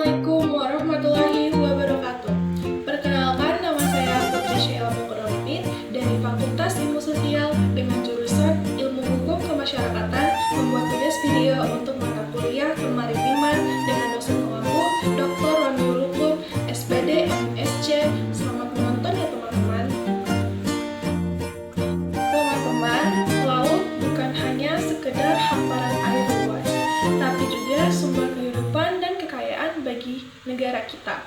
Assalamualaikum warahmatullahi wabarakatuh. Perkenalkan, nama saya Putri Sheila Mukarrabin dari Fakultas Ilmu Sosial dengan jurusan Ilmu Hukum Kemasyarakatan, membuat tugas video untuk mata kuliah kemaritiman dengan dosen pengampu Dr. Wamiul Hukum, SPD, MSc. Selamat menonton ya teman-teman. Teman-teman, laut bukan hanya sekedar hamparan air luas, tapi juga sumber kehidupan dan kekayaan bagi negara kita.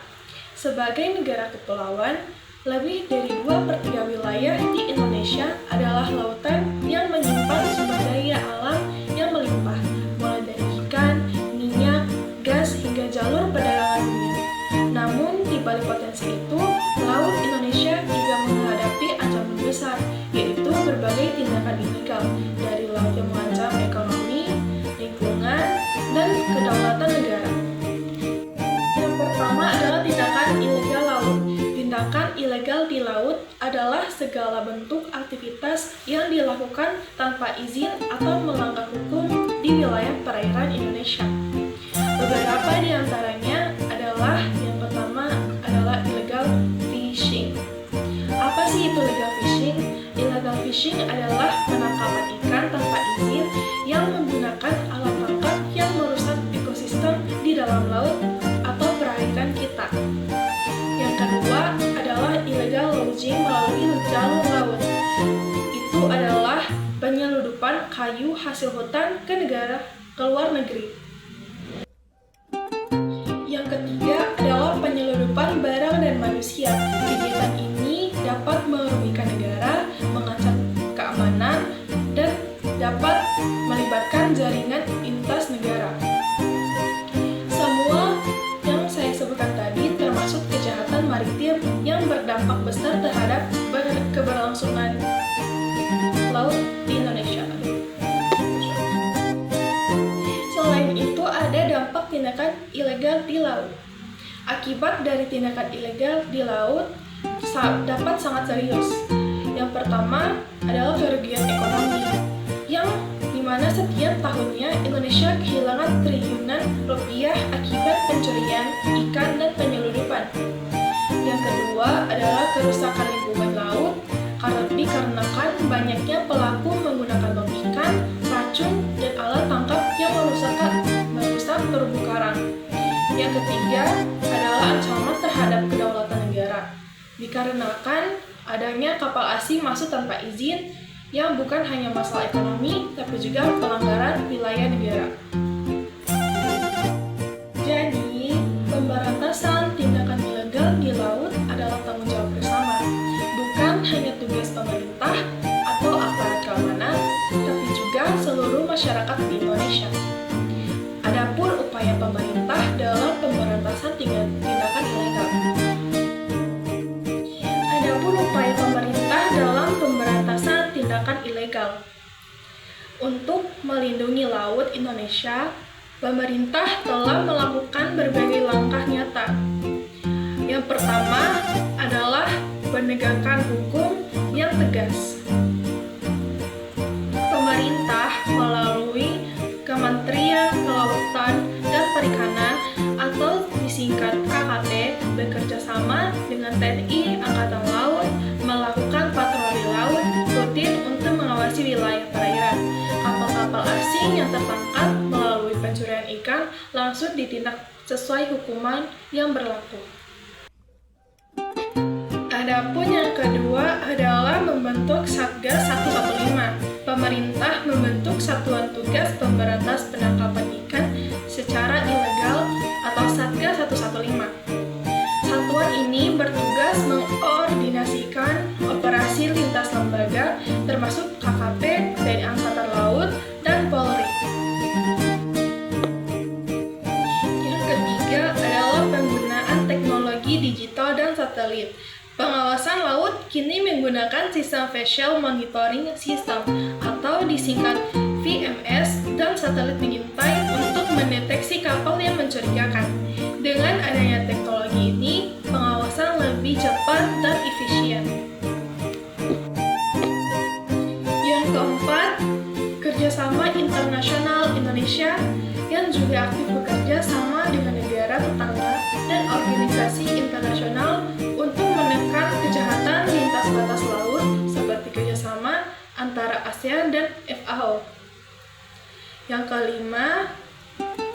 Sebagai negara kepulauan, lebih dari 2/3 wilayah di Indonesia adalah lautan yang menyimpan sumber daya alam yang melimpah, mulai dari ikan, minyak, gas, hingga jalur perdagangan dunia. Namun, di balik potensi itu, laut Indonesia juga menghadapi ancaman besar, yaitu berbagai tindakan ilegal, dari laut yang mengancam ekonomi, lingkungan, dan kedaulatan negara. Yang pertama adalah tindakan ilegal laut. Tindakan ilegal di laut adalah segala bentuk aktivitas yang dilakukan tanpa izin atau melanggar hukum di wilayah perairan Indonesia. Beberapa di antaranya adalah, yang pertama adalah illegal fishing. Apa sih itu illegal fishing? Illegal fishing adalah penangkapan ikan tanpa izin yang menggunakan alat tangkap yang merusak ekosistem di dalam laut atau perairan kita. Yang kedua adalah illegal logging melalui jalur laut. Itu adalah penyeludupan kayu hasil hutan ke luar negeri. Yang ketiga adalah penyeludupan barang dan manusia. Kegiatan ini dapat merugikan negara, mengancam keamanan, dan dapat melibatkan jaringan lintas negara. Semua yang saya sebutkan tadi termasuk kejahatan maritim yang berdampak besar terhadap keberlangsungan laut di Indonesia. Selain itu, ada dampak tindakan ilegal di laut. Akibat dari tindakan ilegal di laut dapat sangat serius. Yang pertama adalah kerugian ekonomi, yang dimana setiap tahunnya Indonesia kehilangan triliunan rupiah akibat pencurian ikan dan penyeludupan. Yang kedua adalah kerusakan lingkungan laut, karena dikarenakan banyaknya pelaku menggunakan bom ikan, racun, dan alat tangkap yang merusak terumbu karang. Yang ketiga adalah ancaman terhadap kedaulatan negara, dikarenakan adanya kapal asing masuk tanpa izin yang bukan hanya masalah ekonomi, tapi juga pelanggaran wilayah negara. Jadi, pemberantasan tindakan ilegal di laut adalah tanggung jawab bersama, bukan hanya tugas pemerintah atau aparat keamanan, tapi juga seluruh masyarakat di Indonesia. Adapun upaya pemerintah dalam pemberantasan tindakan ilegal. Untuk melindungi laut Indonesia, pemerintah telah melakukan berbagai langkah nyata. Yang pertama adalah penegakan hukum yang tegas. Pemerintah melalui Kementerian Kelautan dan Perikanan atau disingkat KKP bekerja sama dengan TNI Angkatan Laut melakukan patroli laut rutin untuk mengawasi wilayah perairan. Kapal-kapal asing yang tertangkap melalui pencurian ikan langsung ditindak sesuai hukuman yang berlaku. Adapun yang kedua adalah membentuk Satgas 115. Pemerintah membentuk Satuan Tugas Pemberantas Penangkapan Ikan secara ilegal atau Satgas 115. Satuan ini bertugas mengkoordinasikan operasi lintas lembaga termasuk KKP, TNI Angkatan Laut, dan Polri. Yang ketiga adalah penggunaan teknologi digital dan satelit. Pengawasan laut kini menggunakan sistem Visual Monitoring System atau disingkat VMS dan satelit pengintai untuk mendeteksi kapal yang mencurigakan. Dengan adanya teknologi ini, pengawasan lebih cepat dan efisien. Yang keempat, kerjasama internasional Indonesia yang juga aktif bekerja sama dengan negara tetangga nasional untuk menekan kejahatan lintas batas laut seperti kerjasama antara ASEAN dan FAO. Yang kelima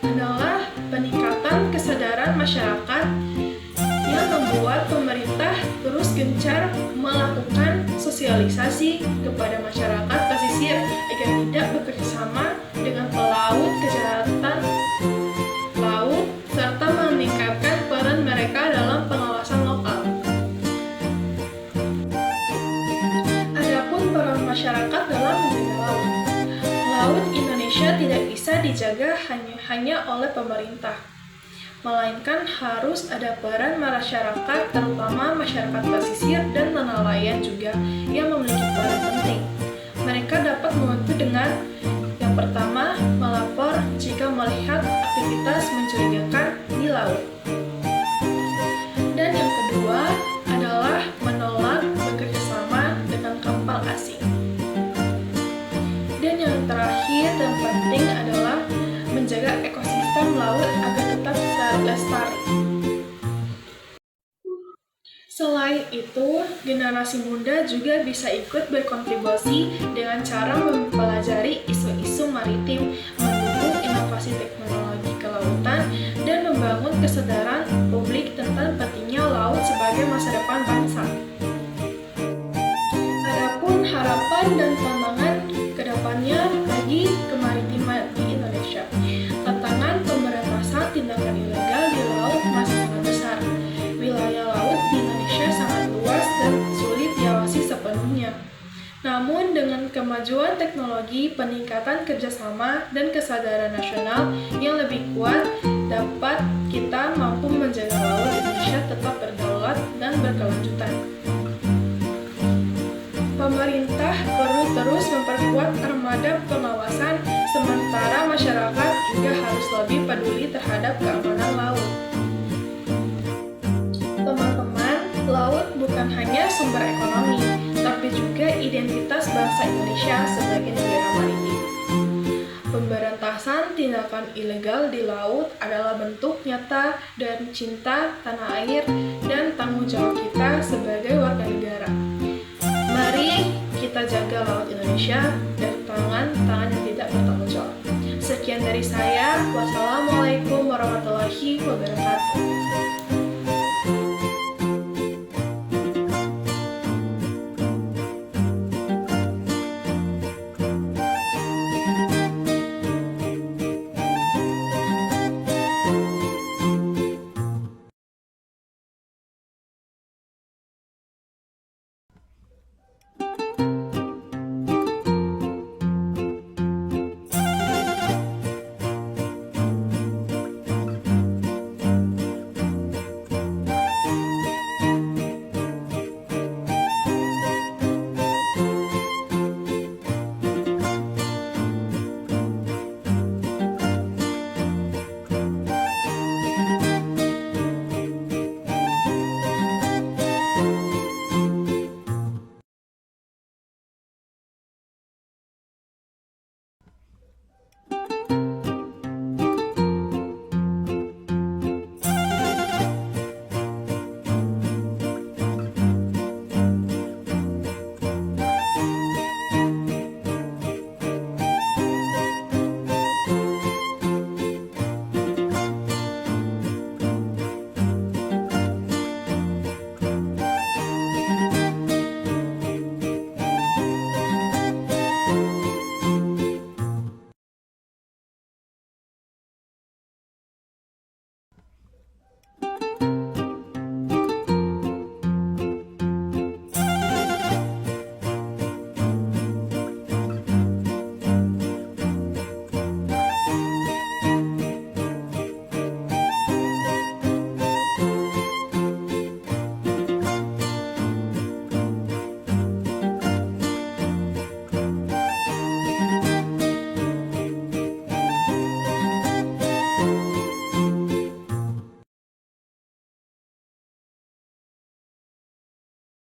adalah peningkatan kesadaran masyarakat yang membuat pemerintah terus gencar melakukan sosialisasi kepada masyarakat pesisir agar tidak bekerjasama dengan pelaut kejahatan laut serta meningkatkan peran mereka dalam pengawasan lokal. Adapun peran masyarakat dalam menjaga laut. Laut Indonesia tidak bisa dijaga hanya oleh pemerintah, melainkan harus ada peran masyarakat, terutama masyarakat pesisir dan nelayan juga yang memiliki peran penting. Mereka dapat membantu dengan yang pertama, melapor jika melihat aktivitas mencurigakan di laut. Dan yang kedua adalah menolak bekerjasama dengan kapal asing. Dan yang terakhir dan penting adalah menjaga ekosistem laut agar tetap lestari. Selain itu, generasi muda juga bisa ikut berkontribusi dengan cara mempelajari isu-isu maritim, mendukung inovasi teknologi kelautan, dan membangun kesadaran publik tentang pentingnya laut sebagai masa depan bangsa. Adapun harapan dan tantangan kedepannya bagi kemaritiman di Indonesia. Tantangan pemberantasan tindakan ilegal di laut masih sangat besar. Wilayah laut di Indonesia sangat luas dan sulit diawasi sepenuhnya. Namun dengan kemajuan teknologi, peningkatan kerjasama, dan kesadaran nasional yang lebih kuat, dapat kita mampu menjaga laut Indonesia tetap berdaulat dan berkelanjutan. Pemerintah perlu terus memperkuat armada pengawasan, sementara masyarakat juga harus lebih peduli terhadap keamanan laut. Teman-teman, laut bukan hanya sumber ekonomi, tapi juga identitas bangsa Indonesia sebagai negara maritim. Pemberantasan tindakan ilegal di laut adalah bentuk nyata dan cinta tanah air dan tanggung jawab kita sebagai warga negara. Mari kita jaga laut Indonesia dari tangan-tangan yang tidak bertanggung jawab. Sekian dari saya. Wassalamualaikum warahmatullahi wabarakatuh.